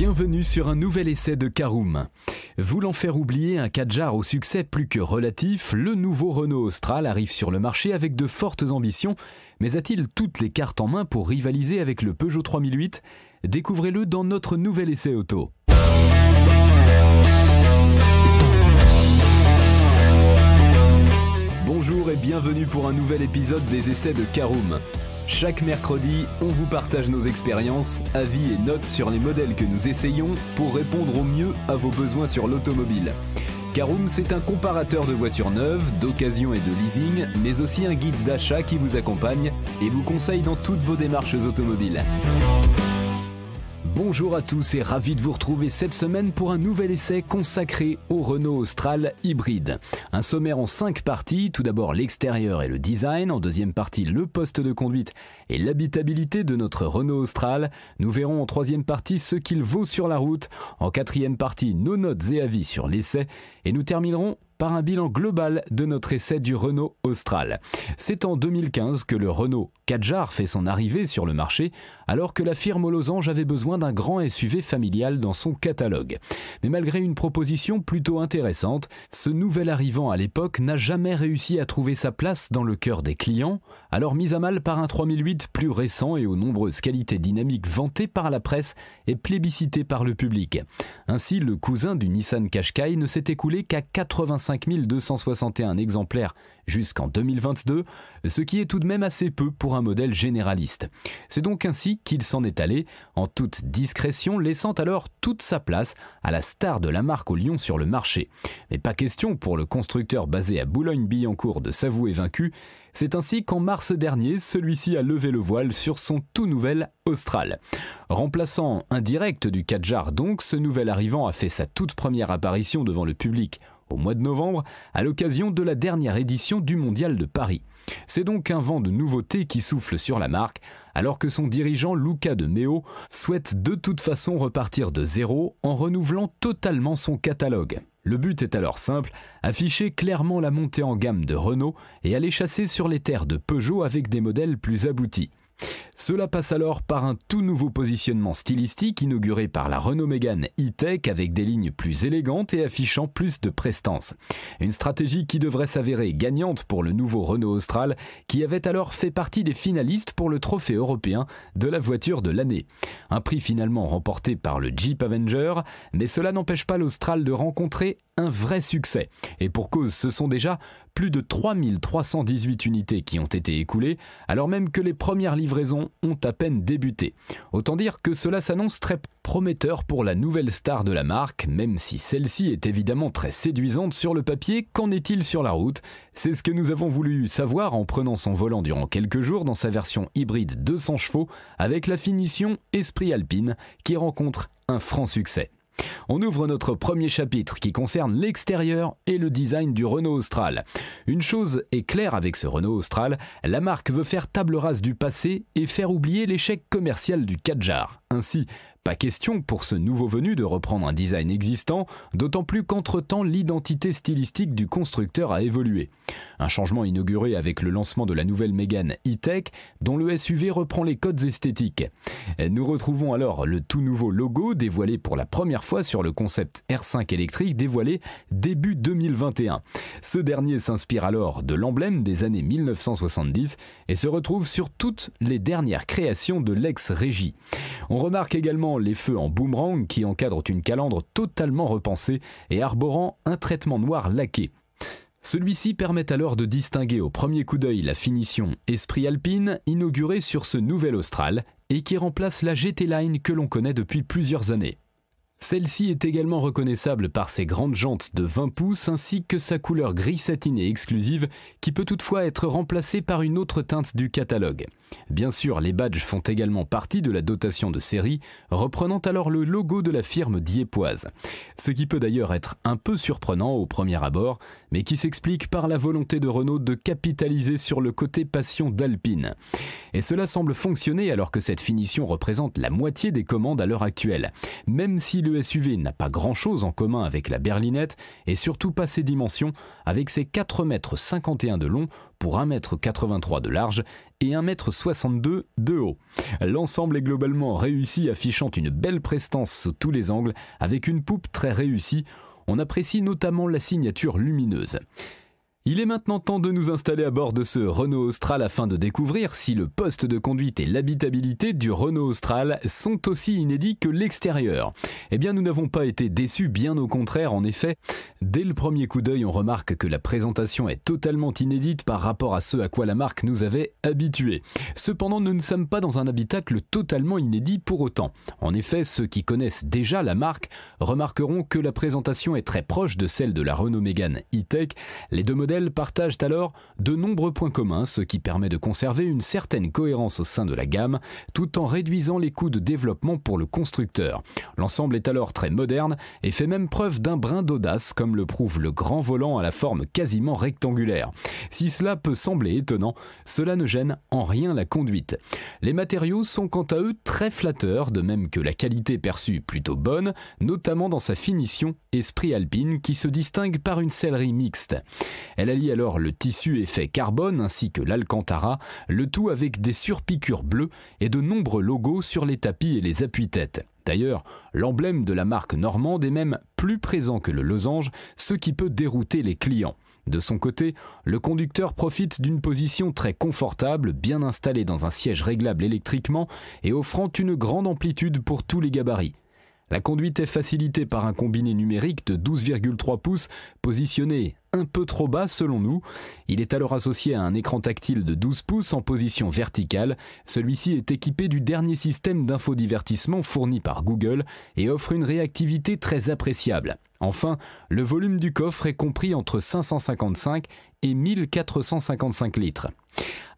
Bienvenue sur un nouvel essai de Caroom. Voulant faire oublier un Kadjar au succès plus que relatif, le nouveau Renault Austral arrive sur le marché avec de fortes ambitions, mais a-t-il toutes les cartes en main pour rivaliser avec le Peugeot 3008 ? Découvrez-le dans notre nouvel essai auto. Bonjour et bienvenue pour un nouvel épisode des essais de Caroom. Chaque mercredi, on vous partage nos expériences, avis et notes sur les modèles que nous essayons pour répondre au mieux à vos besoins sur l'automobile. Caroom, c'est un comparateur de voitures neuves, d'occasion et de leasing, mais aussi un guide d'achat qui vous accompagne et vous conseille dans toutes vos démarches automobiles. Bonjour à tous et ravi de vous retrouver cette semaine pour un nouvel essai consacré au Renault Austral hybride. Un sommaire en 5 parties, tout d'abord l'extérieur et le design, en deuxième partie le poste de conduite et l'habitabilité de notre Renault Austral. Nous verrons en troisième partie ce qu'il vaut sur la route, en quatrième partie nos notes et avis sur l'essai et nous terminerons par un bilan global de notre essai du Renault Austral. C'est en 2015 que le Renault Kadjar fait son arrivée sur le marché, alors que la firme aux losanges avait besoin d'un grand SUV familial dans son catalogue. Mais malgré une proposition plutôt intéressante, ce nouvel arrivant à l'époque n'a jamais réussi à trouver sa place dans le cœur des clients, alors mis à mal par un 3008 plus récent et aux nombreuses qualités dynamiques vantées par la presse et plébiscitées par le public. Ainsi, le cousin du Nissan Qashqai ne s'est écoulé qu'à 85 261 exemplaires jusqu'en 2022, ce qui est tout de même assez peu pour un modèle généraliste. C'est donc ainsi qu'il s'en est allé, en toute discrétion, laissant alors toute sa place à la star de la marque au lion sur le marché. Mais pas question pour le constructeur basé à Boulogne-Billancourt de s'avouer vaincu. C'est ainsi qu'en mars dernier, celui-ci a levé le voile sur son tout nouvel Austral. Remplaçant indirect du Kadjar donc, ce nouvel arrivant a fait sa toute première apparition devant le public au mois de novembre, à l'occasion de la dernière édition du Mondial de Paris. C'est donc un vent de nouveauté qui souffle sur la marque, alors que son dirigeant Luca de Meo souhaite de toute façon repartir de zéro en renouvelant totalement son catalogue. Le but est alors simple, afficher clairement la montée en gamme de Renault et aller chasser sur les terres de Peugeot avec des modèles plus aboutis. Cela passe alors par un tout nouveau positionnement stylistique inauguré par la Renault Mégane E-Tech avec des lignes plus élégantes et affichant plus de prestance. Une stratégie qui devrait s'avérer gagnante pour le nouveau Renault Austral qui avait alors fait partie des finalistes pour le trophée européen de la voiture de l'année. Un prix finalement remporté par le Jeep Avenger, mais cela n'empêche pas l'Austral de rencontrer un vrai succès. Et pour cause, ce sont déjà plus de 3318 unités qui ont été écoulées, alors même que les premières livraisons ont à peine débuté. Autant dire que cela s'annonce très prometteur pour la nouvelle star de la marque, même si celle-ci est évidemment très séduisante sur le papier, qu'en est-il sur la route ? C'est ce que nous avons voulu savoir en prenant son volant durant quelques jours dans sa version hybride 200 chevaux avec la finition Esprit Alpine qui rencontre un franc succès. On ouvre notre premier chapitre qui concerne l'extérieur et le design du Renault Austral. Une chose est claire avec ce Renault Austral, la marque veut faire table rase du passé et faire oublier l'échec commercial du Kadjar. Ainsi, pas question pour ce nouveau venu de reprendre un design existant, d'autant plus qu'entre-temps l'identité stylistique du constructeur a évolué. Un changement inauguré avec le lancement de la nouvelle Mégane E-Tech, dont le SUV reprend les codes esthétiques. Nous retrouvons alors le tout nouveau logo dévoilé pour la première fois sur le concept R5 électrique dévoilé début 2021. Ce dernier s'inspire alors de l'emblème des années 1970 et se retrouve sur toutes les dernières créations de l'ex-régie. On remarque également les feux en boomerang qui encadrent une calandre totalement repensée et arborant un traitement noir laqué. Celui-ci permet alors de distinguer au premier coup d'œil la finition Esprit Alpine inaugurée sur ce nouvel Austral et qui remplace la GT Line que l'on connaît depuis plusieurs années. Celle-ci est également reconnaissable par ses grandes jantes de 20 pouces ainsi que sa couleur gris satiné exclusive qui peut toutefois être remplacée par une autre teinte du catalogue. Bien sûr, les badges font également partie de la dotation de série, reprenant alors le logo de la firme diepoise. Ce qui peut d'ailleurs être un peu surprenant au premier abord, mais qui s'explique par la volonté de Renault de capitaliser sur le côté passion d'Alpine. Et cela semble fonctionner alors que cette finition représente la moitié des commandes à l'heure actuelle, même si le le SUV n'a pas grand-chose en commun avec la berlinette et surtout pas ses dimensions, avec ses 4,51 m de long pour 1,83 m de large et 1,62 m de haut. L'ensemble est globalement réussi, affichant une belle prestance sous tous les angles, avec une poupe très réussie. On apprécie notamment la signature lumineuse. Il est maintenant temps de nous installer à bord de ce Renault Austral afin de découvrir si le poste de conduite et l'habitabilité du Renault Austral sont aussi inédits que l'extérieur. Eh bien, nous n'avons pas été déçus, bien au contraire. En effet, dès le premier coup d'œil, on remarque que la présentation est totalement inédite par rapport à ce à quoi la marque nous avait habitués. Cependant, nous ne sommes pas dans un habitacle totalement inédit pour autant. En effet, ceux qui connaissent déjà la marque remarqueront que la présentation est très proche de celle de la Renault Mégane E-Tech. Les deux modèles partagent alors de nombreux points communs, ce qui permet de conserver une certaine cohérence au sein de la gamme, tout en réduisant les coûts de développement pour le constructeur. L'ensemble est alors très moderne et fait même preuve d'un brin d'audace, comme le prouve le grand volant à la forme quasiment rectangulaire. Si cela peut sembler étonnant, cela ne gêne en rien la conduite. Les matériaux sont quant à eux très flatteurs, de même que la qualité perçue plutôt bonne, notamment dans sa finition Esprit Alpine qui se distingue par une sellerie mixte. Elle allie alors le tissu effet carbone ainsi que l'alcantara, le tout avec des surpiqûres bleues et de nombreux logos sur les tapis et les appuis-têtes. D'ailleurs, l'emblème de la marque normande est même plus présent que le losange, ce qui peut dérouter les clients. De son côté, le conducteur profite d'une position très confortable, bien installé dans un siège réglable électriquement et offrant une grande amplitude pour tous les gabarits. La conduite est facilitée par un combiné numérique de 12,3 pouces positionné un peu trop bas selon nous. Il est alors associé à un écran tactile de 12 pouces en position verticale. Celui-ci est équipé du dernier système d'infodivertissement fourni par Google et offre une réactivité très appréciable. Enfin, le volume du coffre est compris entre 555 et 1455 litres.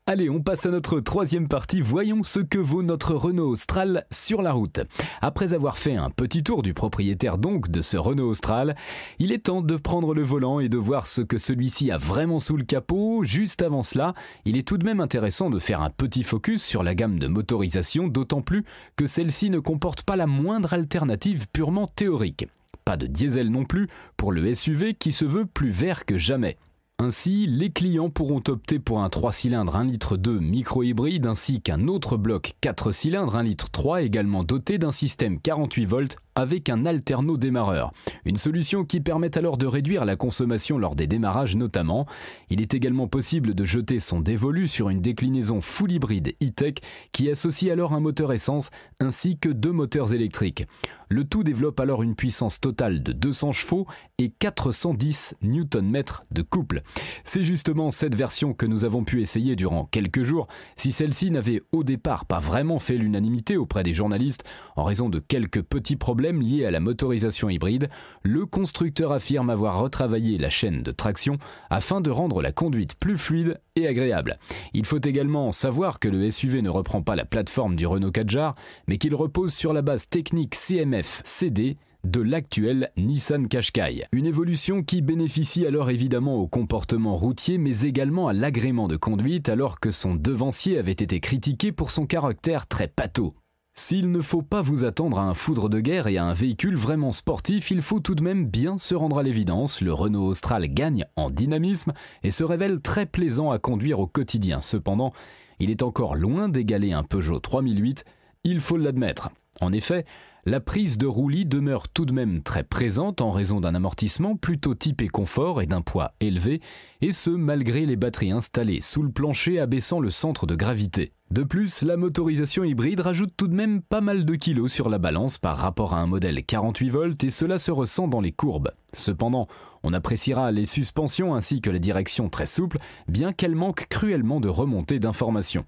Allez, on passe à notre troisième partie, voyons ce que vaut notre Renault Austral sur la route. Après avoir fait un petit tour du propriétaire donc de ce Renault Austral, il est temps de prendre le volant et de voir ce que celui-ci a vraiment sous le capot. Juste avant cela, il est tout de même intéressant de faire un petit focus sur la gamme de motorisation, d'autant plus que celle-ci ne comporte pas la moindre alternative purement théorique. Pas de diesel non plus pour le SUV qui se veut plus vert que jamais. Ainsi, les clients pourront opter pour un 3 cylindres 1,2 litre micro-hybride ainsi qu'un autre bloc 4 cylindres 1,3 litre également doté d'un système 48 volts avec un alterno démarreur. Une solution qui permet alors de réduire la consommation lors des démarrages notamment. Il est également possible de jeter son dévolu sur une déclinaison full hybride E-Tech qui associe alors un moteur essence ainsi que 2 moteurs électriques. Le tout développe alors une puissance totale de 200 chevaux et 410 Nm de couple. C'est justement cette version que nous avons pu essayer durant quelques jours. Si celle-ci n'avait au départ pas vraiment fait l'unanimité auprès des journalistes en raison de quelques petits problèmes liés à la motorisation hybride, le constructeur affirme avoir retravaillé la chaîne de traction afin de rendre la conduite plus fluide et agréable. Il faut également savoir que le SUV ne reprend pas la plateforme du Renault Kadjar, mais qu'il repose sur la base technique CMF-CD de l'actuel Nissan Qashqai. Une évolution qui bénéficie alors évidemment au comportement routier mais également à l'agrément de conduite alors que son devancier avait été critiqué pour son caractère très pâteau. S'il ne faut pas vous attendre à un foudre de guerre et à un véhicule vraiment sportif, il faut tout de même bien se rendre à l'évidence. Le Renault Austral gagne en dynamisme et se révèle très plaisant à conduire au quotidien. Cependant, il est encore loin d'égaler un Peugeot 3008, il faut l'admettre. En effet, la prise de roulis demeure tout de même très présente en raison d'un amortissement plutôt typé confort et d'un poids élevé, et ce malgré les batteries installées sous le plancher abaissant le centre de gravité. De plus, la motorisation hybride rajoute tout de même pas mal de kilos sur la balance par rapport à un modèle 48 volts et cela se ressent dans les courbes. Cependant, on appréciera les suspensions ainsi que la direction très souple, bien qu'elle manque cruellement de remontée d'informations.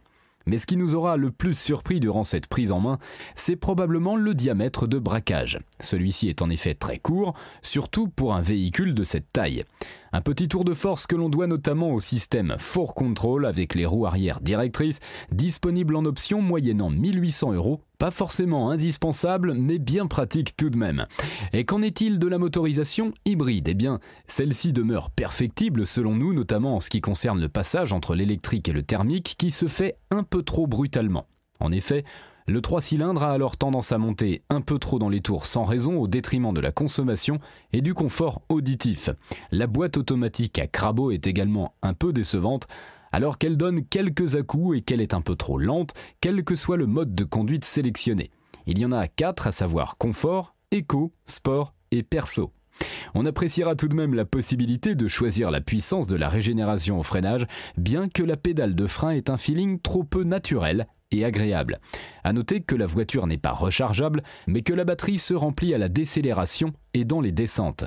Mais ce qui nous aura le plus surpris durant cette prise en main, c'est probablement le diamètre de braquage. Celui-ci est en effet très court, surtout pour un véhicule de cette taille. Un petit tour de force que l'on doit notamment au système 4Control avec les roues arrière directrices, disponible en option moyennant 1800 €. Pas forcément indispensable, mais bien pratique tout de même. Et qu'en est-il de la motorisation hybride ? Eh bien, celle-ci demeure perfectible selon nous, notamment en ce qui concerne le passage entre l'électrique et le thermique qui se fait un peu trop brutalement. En effet, Le 3 cylindres a alors tendance à monter un peu trop dans les tours sans raison au détriment de la consommation et du confort auditif. La boîte automatique à crabot est également un peu décevante, alors qu'elle donne quelques à-coups et qu'elle est un peu trop lente, quel que soit le mode de conduite sélectionné. Il y en a 4, à savoir confort, éco, sport et perso. On appréciera tout de même la possibilité de choisir la puissance de la régénération au freinage, bien que la pédale de frein ait un feeling trop peu naturel et agréable. À noter que la voiture n'est pas rechargeable, mais que la batterie se remplit à la décélération et dans les descentes.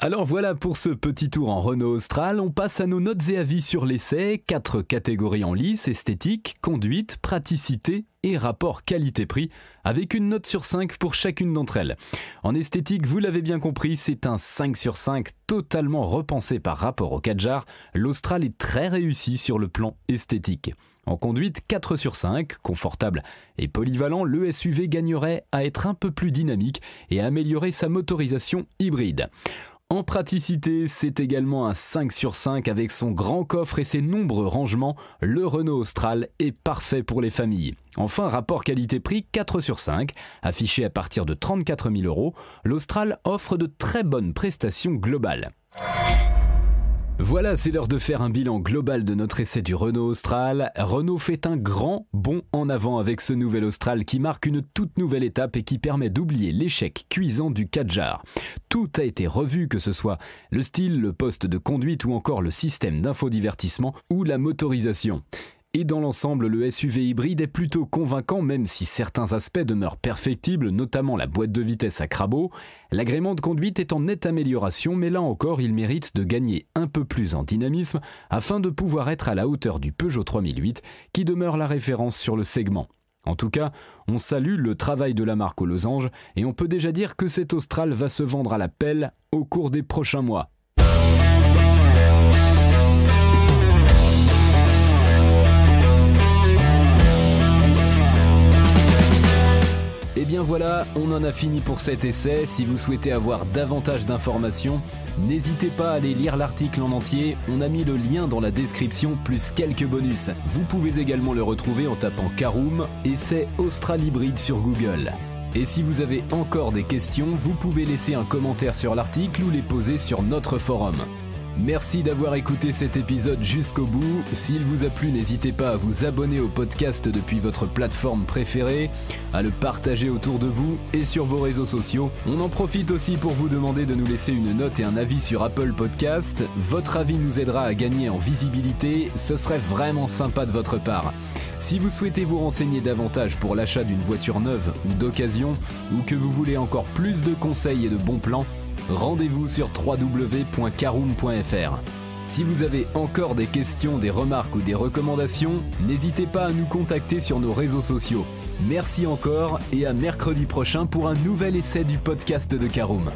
Alors voilà pour ce petit tour en Renault Austral, on passe à nos notes et avis sur l'essai, 4 catégories en lice, esthétique, conduite, praticité et rapport qualité-prix, avec une note sur 5 pour chacune d'entre elles. En esthétique, vous l'avez bien compris, c'est un 5 sur 5 totalement repensé par rapport au Kadjar, l'Austral est très réussi sur le plan esthétique. En conduite, 4 sur 5, confortable et polyvalent, le SUV gagnerait à être un peu plus dynamique et à améliorer sa motorisation hybride. En praticité, c'est également un 5 sur 5 avec son grand coffre et ses nombreux rangements, le Renault Austral est parfait pour les familles. Enfin, rapport qualité-prix 4 sur 5, affiché à partir de 34 000 €, l'Austral offre de très bonnes prestations globales. Voilà, c'est l'heure de faire un bilan global de notre essai du Renault Austral. Renault fait un grand bond en avant avec ce nouvel Austral qui marque une toute nouvelle étape et qui permet d'oublier l'échec cuisant du Kadjar. Tout a été revu, que ce soit le style, le poste de conduite ou encore le système d'infodivertissement ou la motorisation. Et dans l'ensemble, le SUV hybride est plutôt convaincant, même si certains aspects demeurent perfectibles, notamment la boîte de vitesse à crabot. L'agrément de conduite est en nette amélioration, mais là encore, il mérite de gagner un peu plus en dynamisme afin de pouvoir être à la hauteur du Peugeot 3008, qui demeure la référence sur le segment. En tout cas, on salue le travail de la marque aux losanges et on peut déjà dire que cet Austral va se vendre à la pelle au cours des prochains mois. Et bien voilà, on en a fini pour cet essai. Si vous souhaitez avoir davantage d'informations, n'hésitez pas à aller lire l'article en entier. On a mis le lien dans la description, plus quelques bonus. Vous pouvez également le retrouver en tapant Caroom, essai Austral hybride sur Google. Et si vous avez encore des questions, vous pouvez laisser un commentaire sur l'article ou les poser sur notre forum. Merci d'avoir écouté cet épisode jusqu'au bout. S'il vous a plu, n'hésitez pas à vous abonner au podcast depuis votre plateforme préférée, à le partager autour de vous et sur vos réseaux sociaux. On en profite aussi pour vous demander de nous laisser une note et un avis sur Apple Podcast. Votre avis nous aidera à gagner en visibilité, ce serait vraiment sympa de votre part. Si vous souhaitez vous renseigner davantage pour l'achat d'une voiture neuve ou d'occasion, ou que vous voulez encore plus de conseils et de bons plans, rendez-vous sur www.caroom.fr. Si vous avez encore des questions, des remarques ou des recommandations, n'hésitez pas à nous contacter sur nos réseaux sociaux. Merci encore et à mercredi prochain pour un nouvel essai du podcast de Caroom.